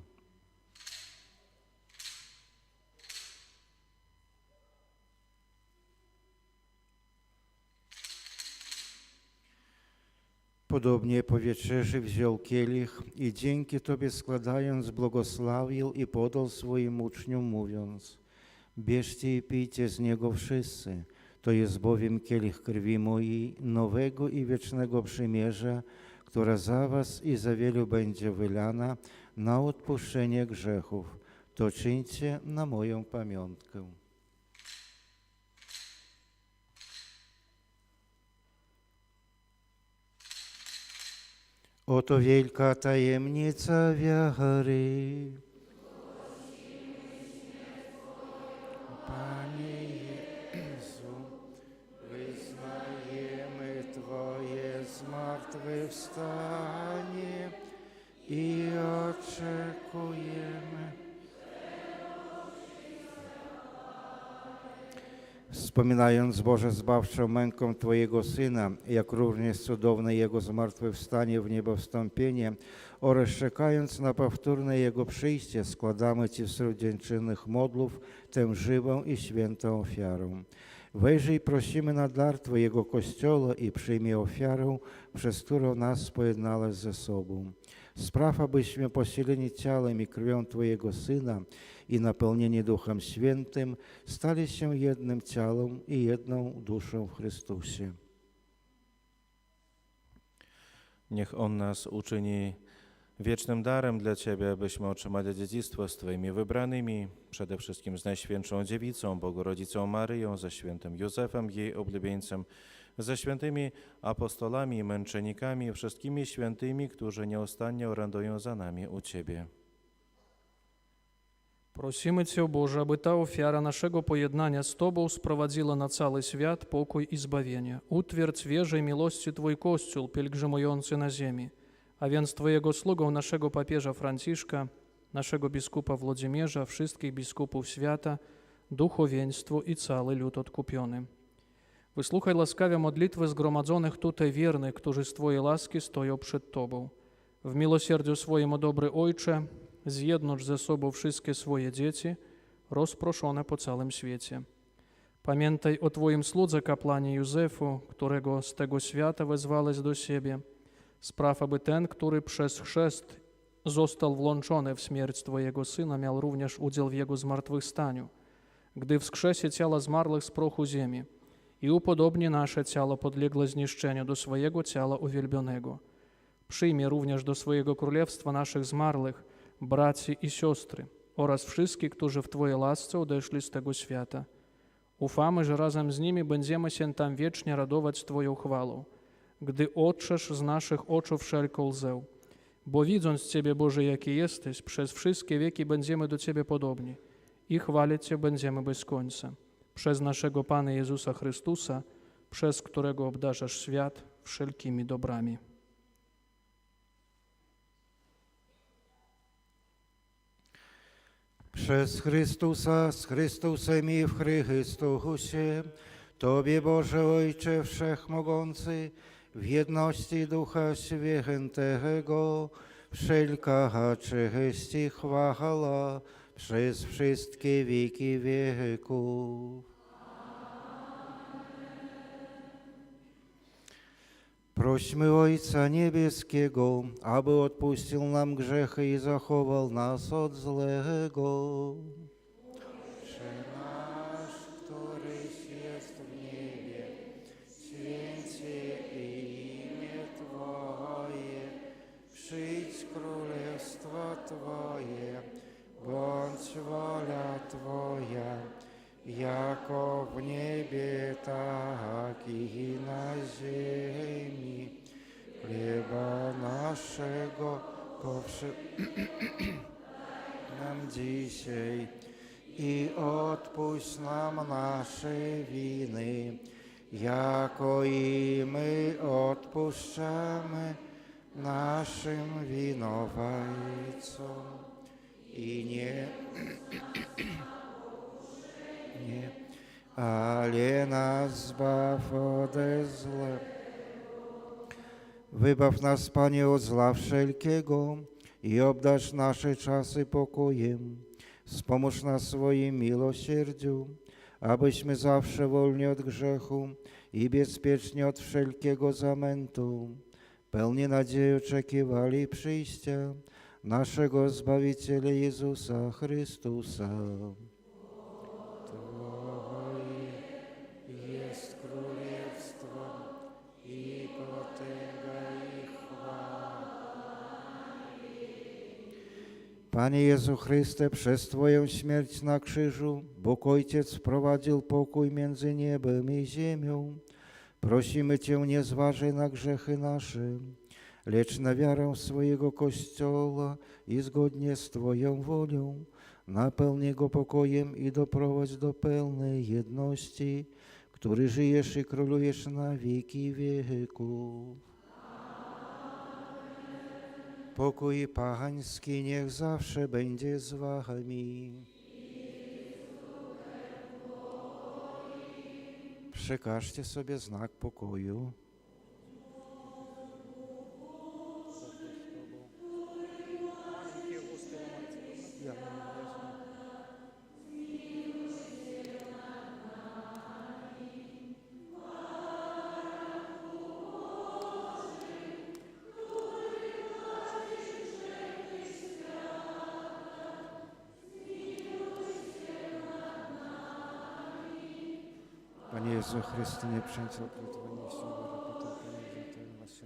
Podobnie po wieczerzy wziął kielich i dzięki Tobie składając błogosławił i podał swoim uczniom, mówiąc: bierzcie i pijcie z niego wszyscy, to jest bowiem kielich krwi mojej, nowego i wiecznego przymierza, która za was i za wielu będzie wylana na odpuszczenie grzechów. To czyńcie na moją pamiątkę. Oto wielka tajemnica wiary. Panie Jezu, wyznajemy Twoje zmartwychwstanie i oczekujemy. Wspominając, Boże, zbawczą męką Twojego Syna, jak również cudowne Jego zmartwychwstanie w niebo wstąpienie oraz czekając na powtórne Jego przyjście, składamy Ci wśród dziękczynnych modlów tę żywą i świętą ofiarę. Wejrzyj, prosimy na dar Twojego Kościoła i przyjmij ofiarę, przez którą nas pojednałeś ze sobą. Spraw, abyśmy posileni ciałem i krwią Twojego Syna i napełnieni Duchem Świętym stali się jednym ciałem i jedną duszą w Chrystusie. Niech On nas uczyni wiecznym darem dla Ciebie, abyśmy otrzymali dziedzictwo z Twoimi wybranymi, przede wszystkim z Najświętszą Dziewicą, Bogorodzicą Maryją, ze świętym Józefem, jej oblubieńcem, ze świętymi apostolami i męczennikami i wszystkimi świętymi, którzy nieustannie orędują za nami u Ciebie. Просimy Cię, Boże, aby ta ofiara naszego pojednania z Tobą sprowadziła na cały świat pokój i zbawienie. Utwierdź wierze i miłości Twój Kościół, pielgrzymujący na ziemi, a więc Twojego sługą, naszego papieża Franciszka, naszego biskupa Włodzimierza, wszystkich biskupów świata, duchowieństwo i cały lud odkupiony. Wysłuchaj łaskawie modlitwy zgromadzonych tutaj wiernych, którzy z Twojej łaski stoją przed Tobą. W miłosierdziu swoim, o dobry Ojcze, zjednocz ze sobą wszystkie swoje dzieci, rozproszone po całym świecie. Pamiętaj o Twoim słudze kapłanie Józefu, którego z tego świata wezwałeś do siebie. Spraw, aby ten, który przez chrzest został włączony w śmierć Twojego Syna, miał również udział w Jego zmartwychwstaniu, gdy wskrzesie ciała zmarłych z prochu ziemi i upodobni nasze ciało podległe zniszczeniu do swojego ciała uwielbionego. Przyjmie również do swojego królestwa naszych zmarłych, braci i siostry oraz wszystkich, którzy w Twojej łasce odeszli z tego świata. Ufamy, że razem z nimi będziemy się tam wiecznie radować Twoją chwałą, gdy otrzesz z naszych oczu wszelką łzę. Bo widząc Ciebie, Boże, jaki jesteś, przez wszystkie wieki będziemy do Ciebie podobni i chwalić Cię będziemy bez końca. Przez naszego Pana Jezusa Chrystusa, przez którego obdarzasz świat wszelkimi dobrami. Przez Chrystusa, z Chrystusem i w Chrystusie, Tobie, Boże Ojcze Wszechmogący, w jedności Ducha Świętego, wszelka cześć i chwała przez wszystkie wieki wieków. Prośmy Ojca Niebieskiego, aby odpuścił nam grzechy i zachował nas od złego. Ojcze nasz, któryś jest w niebie, święć się imię Twoje, przyjdź królestwo Twoje, bądź wola Twoja, jako w niebie, tak i na ziemi. Chleba naszego nam dzisiaj i odpuść nam nasze winy, jako i my odpuszczamy naszym winowajcom. I nie, ale nas zbaw ode zła. Wybaw nas, Panie, od zła wszelkiego i obdarz nasze czasy pokojem. Wspomóż nas swoim miłosierdziu, abyśmy zawsze wolni od grzechu i bezpiecznie od wszelkiego zamętu, pełni nadziei oczekiwali przyjścia naszego Zbawiciela Jezusa Chrystusa. Twoje jest królestwo i potęga i chwała. Panie Jezu Chryste, przez Twoją śmierć na krzyżu Bóg Ojciec wprowadził pokój między niebem i ziemią. Prosimy Cię, nie zważaj na grzechy nasze, lecz na wiarę swojego Kościoła i zgodnie z Twoją wolą napełnij go pokojem i doprowadź do pełnej jedności, który żyjesz i królujesz na wieki wieków. Pokój Pański niech zawsze będzie z Wami. Przekażcie sobie znak pokoju. Panie Jezu Chryste, nie przęcał plotwanie się, rapota, Panie, że to nas się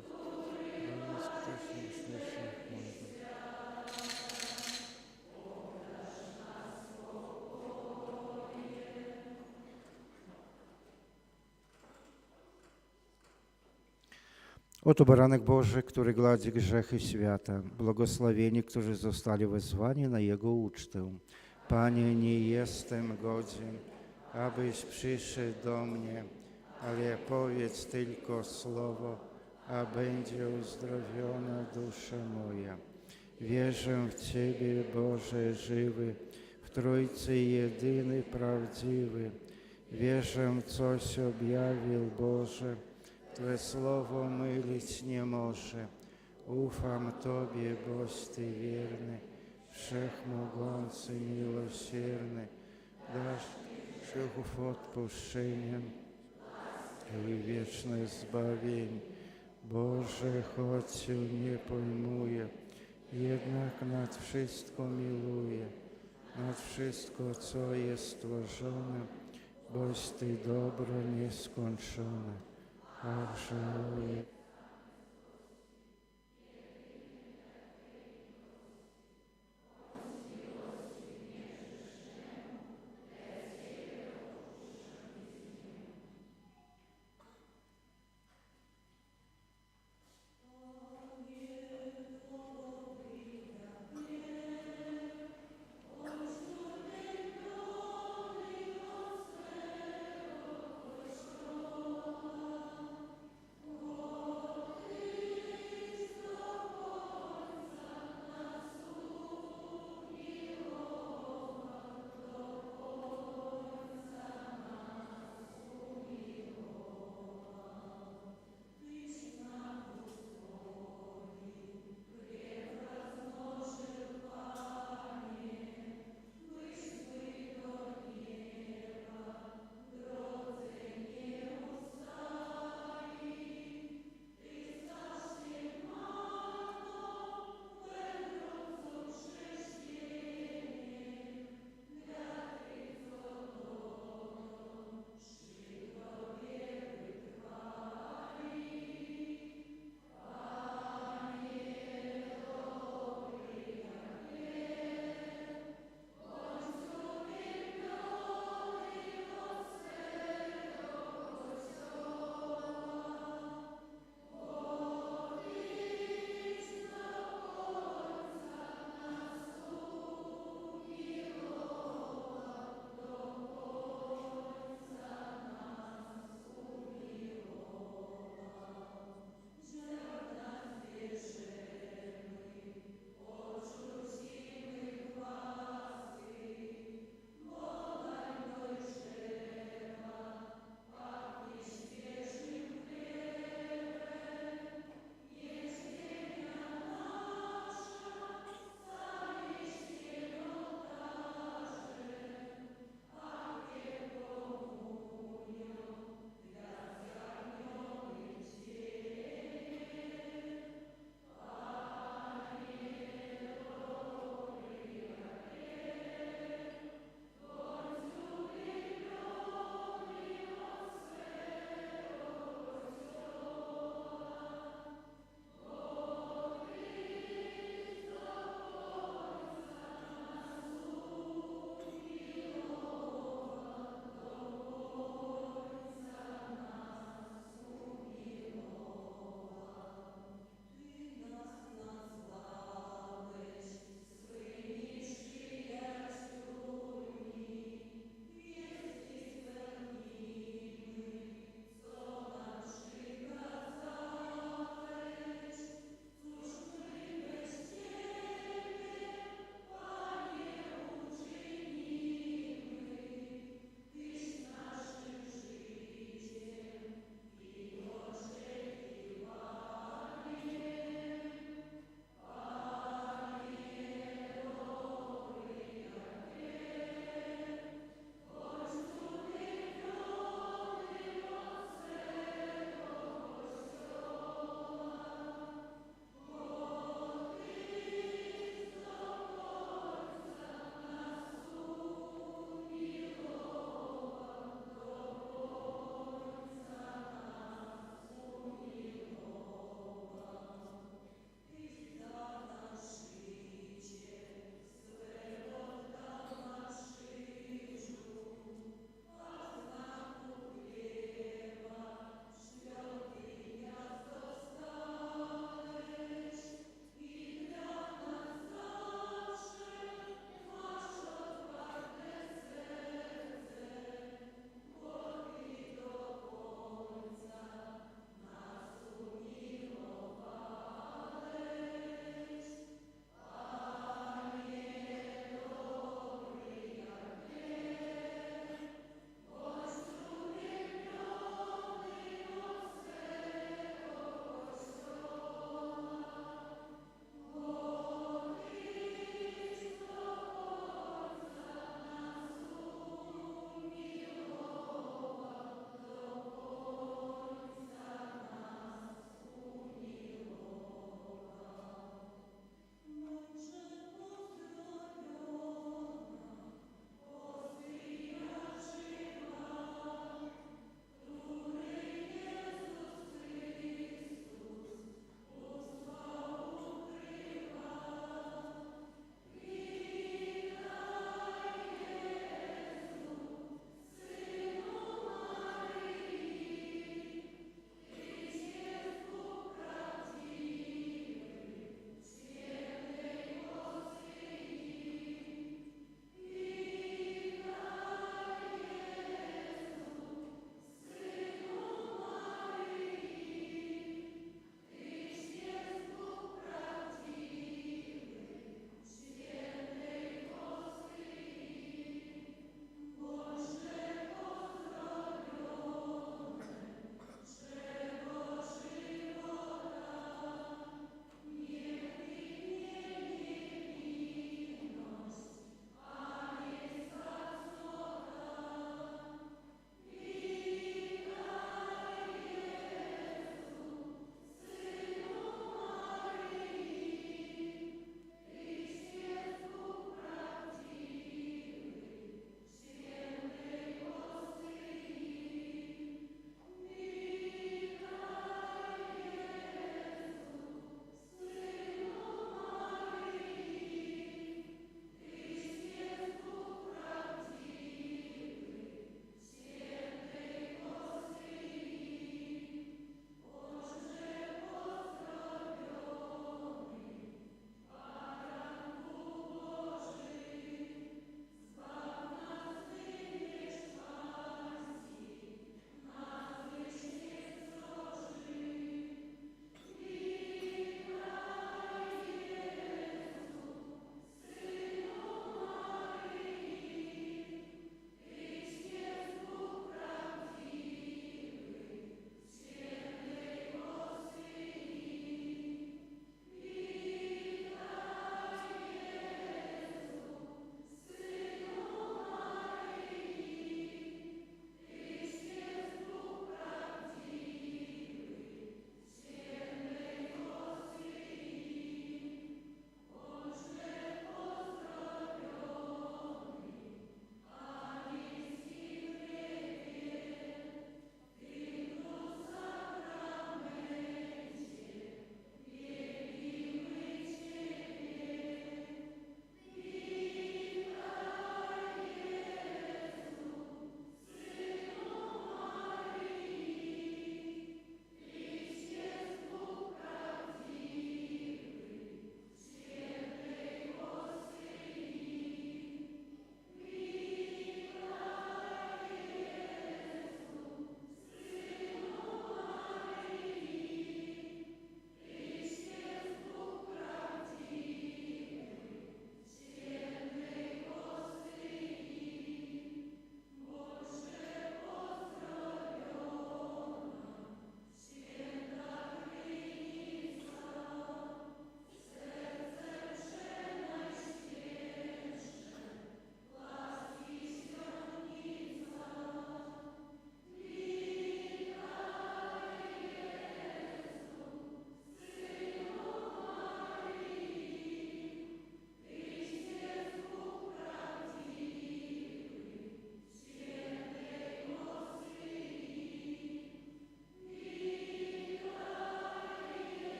nas ktoś nie słyszy mojego. Oto baranek Boży, który gładzi grzechy świata. Błogosławieni, którzy zostali wezwani na Jego ucztę. Panie, nie jestem godzien, abyś przyszedł do mnie, ale powiedz tylko słowo, a będzie uzdrowiona dusza moja. Wierzę w Ciebie, Boże żywy, w Trójcy jedyny prawdziwy. Wierzę, coś objawił Boże, Twe słowo mylić nie może. Ufam Tobie, boś Ty wierny, wszechmogący, miłosierny. Dasz grzechów odpuszczeniem i wieczne zbawienie. Boże, choć Cię nie pojmuję, jednak nad wszystko miluję, nad wszystko, co jest stworzone, boś Ty dobro nieskończone. A żałuję.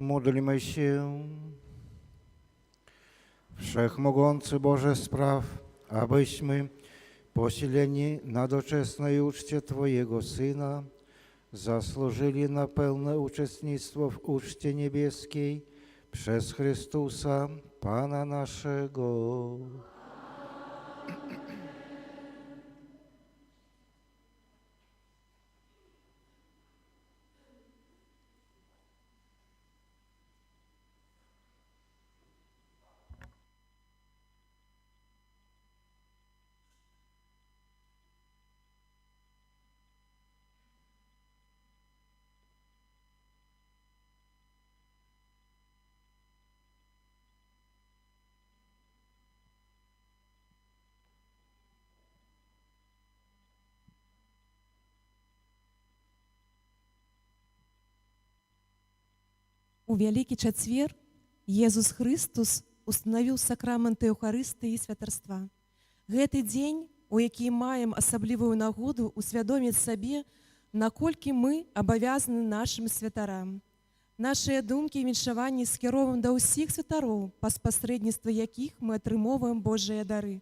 Módlmy się. Wszechmogący Boże spraw, abyśmy posileni na doczesnej uczcie Twojego Syna zasłużyli na pełne uczestnictwo w uczcie niebieskiej przez Chrystusa, Pana naszego. У Вялікі чацвер Езус Христус устанавіў сакрамент Еўхарыстыі і святарства. Гэты дзень, у які маем асаблівую нагоду усвядоміць сабе, наколькі мы абавязаны нашым святарам. Нашыя думкі і віншаванні скірованы да ўсіх святароў, па спасрэдніцтве якіх мы атрымоўваем Божыя дары.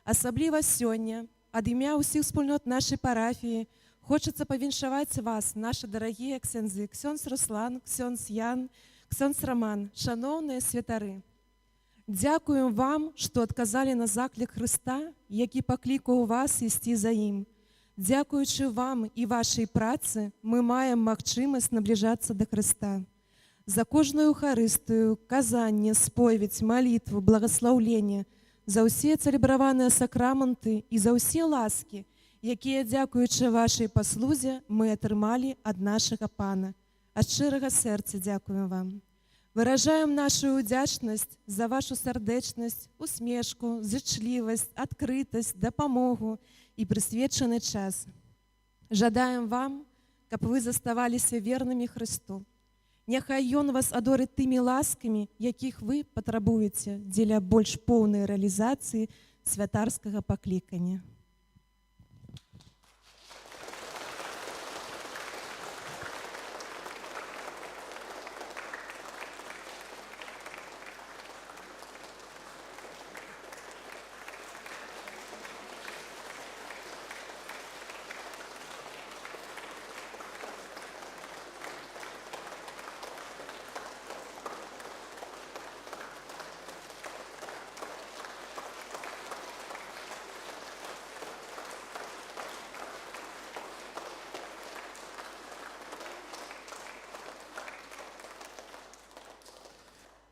Асабліва сёння, ад імя ўсіх спільнот нашай парафіі, хочацца павіншаваць вас, нашы дарагія ксяндзы, ксёндз Руслан, ксёндз Ян, ксёндз Раман, шаноўныя святары. Дзякуем вам, што адказалі на заклік Хрыста, які паклікаў вас ісці за ім. Дзякуючы вам і вашай працы мы маем магчымасць набліжацца да Хрыста. За кожную Еўхарыстыю, казанне, споведь, малітву, благаслаўленне, за ўсе цэлебраваныя сакраменты і за ўсе ласкі, якія, дзякуючы вашай паслузе, мы атрымалі ад нашага Пана. Ад шчырага сэрца дзякуем вам. Выражаем нашу ўдзячнасць за вашу сардэчнасць, усмешку, зычлівасць, адкрытасць, дапамогу і прысвечаны час. Жадаем вам, каб вы заставаліся вернымі Хрысту. Няхай Ён вас адорыць тымі ласкамі, якіх вы патрабуеце дзеля больш поўнай рэалізацыі святарскага паклікання.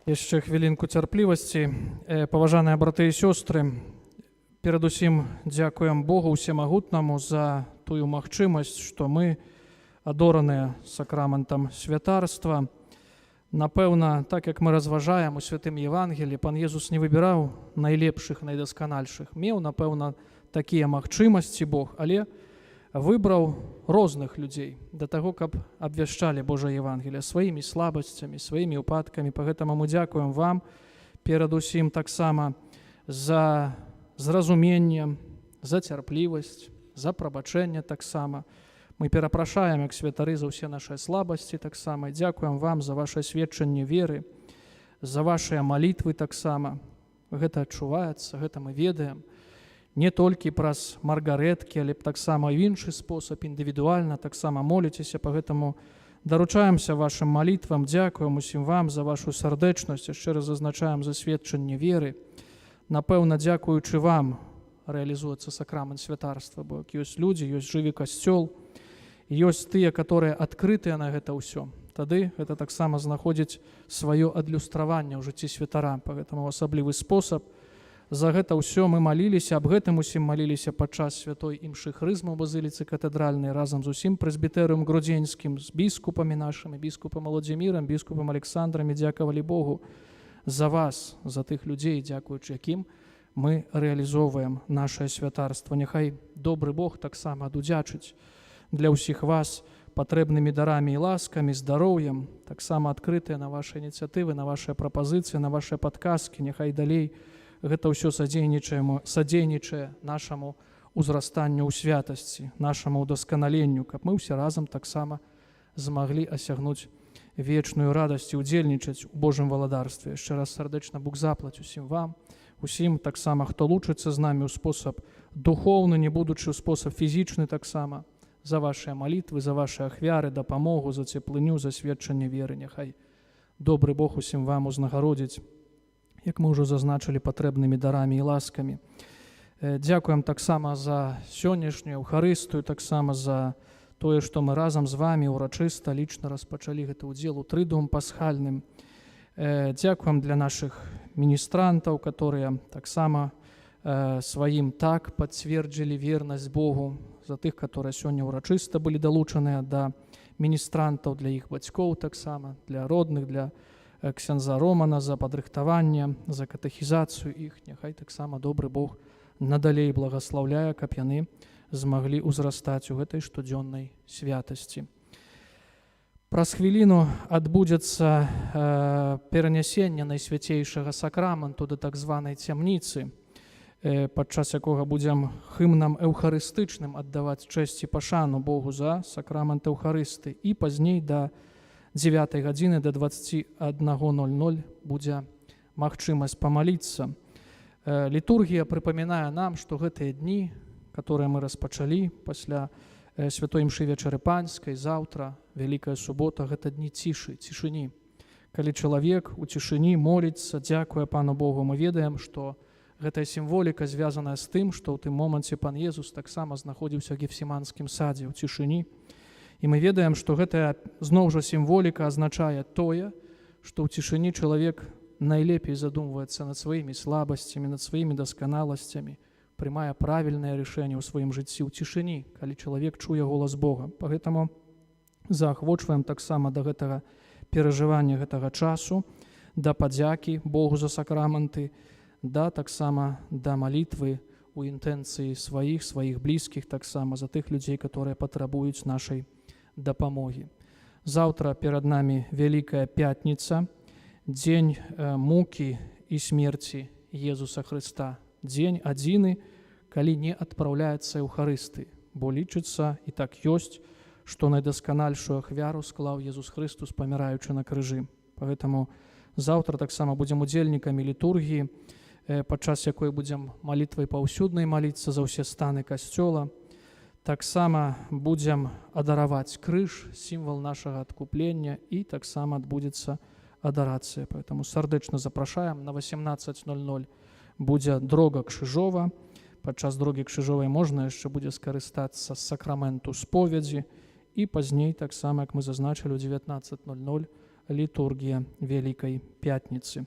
Яшчэ хвілінку цярплівасці. Паважаныя браты і сёстры, перадусім дзякуем Богу ўсемагутнаму за тую магчымасць, што мы адораныя сакраментам святарства. Напэўна, так як мы разважаем у святым Евангелі, Пан Езус не выбіраў найлепшых, найдасканальшых. Меў, напэўна, такія магчымасці Бог, але выбраў розных людзей для таго, каб абвяшчалі Божае Евангелие сваімі слабасцямі, сваімі ўпадкамі. Пагэтаму мы дзякуем вам перадусім таксама за зразуменне, за цярплівасць, за прабачэнне таксама. Мы перапрашаем, як святары, за ўсе нашыя слабасці таксама. Дзякуем вам за ваше сведчанне веры, за вашыя малітвы таксама. Гэта адчуваецца, гэта мы ведаем. Не толькі праз маргарэткі, але таксама ў іншы спосаб, індывідуальна, таксама моліцеся, пагэтаму даручаемся вашым малітвам, дзякуем усім вам за вашу сардэчнасць, яшчэ раз зазначаем за сведчанне веры. Напэўна, дзякуючы вам рэалізуецца сакрамент святарства, бо ёсць людзі, ёсць жывы касцёл, ёсць тыя, которые адкрытыя на гэта ўсё. Тады гэта таксама знаходзіць сваё адлюстраванне ў жыцці святара, пагэтаму асаблівы спосаб. За гэта ўсё мы маліліся, аб гэтым усім маліліся падчас святой імшы хрызмы ў базыліцы катэдральнай разам з усім прэзбітэрыум грудзенскім, з біскупамі нашымі, біскупам Владзімірам, біскупам Александрам, і дзякавалі Богу за вас, за тых людзей, дзякуючы якім мы рэалізоўваем нашае святарства. Няхай добры Бог таксама адудзячыць для ўсіх вас патрэбнымі дарамі і ласкамі, здароўем, таксама адкрытыя на вашы ініцыятывы, на вашыя прапазіцыі, на вашыя падказкі. Няхай далей гэта ўсё садзейнічае нашаму ўзрастанню ў святасці, нашаму ўдасканаленню, каб мы ўсе разам таксама змаглі асягнуць вечную радасць і ўдзельнічаць у Божым валадарстве. Яшчэ раз сардэчна Бог заплаць усім вам, усім таксама, хто лучыцца з намі ў спосаб духоўны, не будучы ў спосаб фізічны таксама, за вашыя малітвы, за вашы ахвяры, дапамогу, за цеплыню, за сведчанне веры. Няхай добры Бог усім вам узнагародзіць, як мы ўжо зазначылі, патрэбнымі дарамі і ласкамі. Дзякуем таксама за сённяшнюю Эўхарыстыю, таксама за тое, што мы разам з вамі урачыста лічна распачалі гэты ўдзел у трыдуум пасхальным. Дзякуем для нашых міністрантаў, которые таксама сваім так пацвердзілі вернасць Богу, за тых, которые сёння урачыста былі далучаныя да міністрантаў, для іх бацькоў таксама, для родных, для ксяндза Романа, за падрыхтаванне, за катэхізацыю іх. Няхай таксама добры Бог надалей благаслаўляе, каб яны змаглі ўзрастаць у гэтай штодзённай святасці. Праз хвіліну адбудзецца перанясенне найсвяцейшага сакраменту да так званай цямніцы, падчас якога будзем хімнам эўхарыстычным аддаваць чэсць і пашану Богу за сакрамент Эўхарысты. І пазней да 9 гадзіны, да 21:00 будзе магчымасць памаліцца. Літургія прыпамінае нам, што гэтыя дні, которые мы распачалі пасля святой імшы вечары панскай, заўтра, Вялікая субота, гэта дні цішы, цішыні. Калі чалавек у цішыні моліцца, дзякуе Пану Богу, мы ведаем, што гэтая сімволіка звязаная з тым, што ў тым моманце Пан Езус таксама знаходзіўся ў Гефсіманскім садзе ў цішыні. І мы ведаем, што гэтая зноў жа сімволіка азначае тое, што ў цішыні чалавек найлепей задумваецца над сваімі слабасцямі, над сваімі дасканаласцямі, прымае правільнае рашэнне ў сваім жыцці ў цішыні, калі чалавек чуе голас Бога. Пагэтаму заахвочваем таксама да гэтага перажывання гэтага часу, да падзякі Богу за сакраменты, да таксама да малітвы у інтэнцыі сваіх блізкіх, таксама за тых людзей, которые патрабуюць нашай дапамогі. Заўтра перад намі Вялікая пятніца, дзень мукі і смерці Езуса Хрыста, дзень адзіны, калі не адпраўляецца Эўхарысты, бо лічыцца і так ёсць, што найдасканальшую ахвяру склаў Езус Хрыстус, паміраючы на крыжы. Пагэтаму заўтра таксама будзем удзельнікамі літургіі, падчас якой будзем малітвай паўсюднай маліцца за ўсе станы касцёла. Таксама будзем адараваць крыж, сімвал нашага адкуплення, і таксама адбудзецца адарацыя. Паэтаму сардэчна запрашаем. На 18:00 будзе дрога крыжова. Падчас дрогі крыжовай можна яшчэ будзе скарыстацца з сакраменту споведзі, і пазней таксама, як мы зазначылі, у 19:00 літургія Вялікай пятніцы.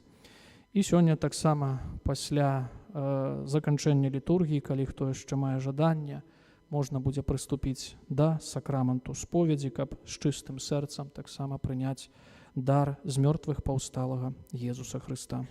І сёння таксама пасля заканчэння літургіі, калі хто яшчэ мае жаданне, можна будзе прыступіць да сакраменту споведзі, каб з чыстым сэрцам таксама прыняць дар з мёртвых паўсталага Езуса Хрыста.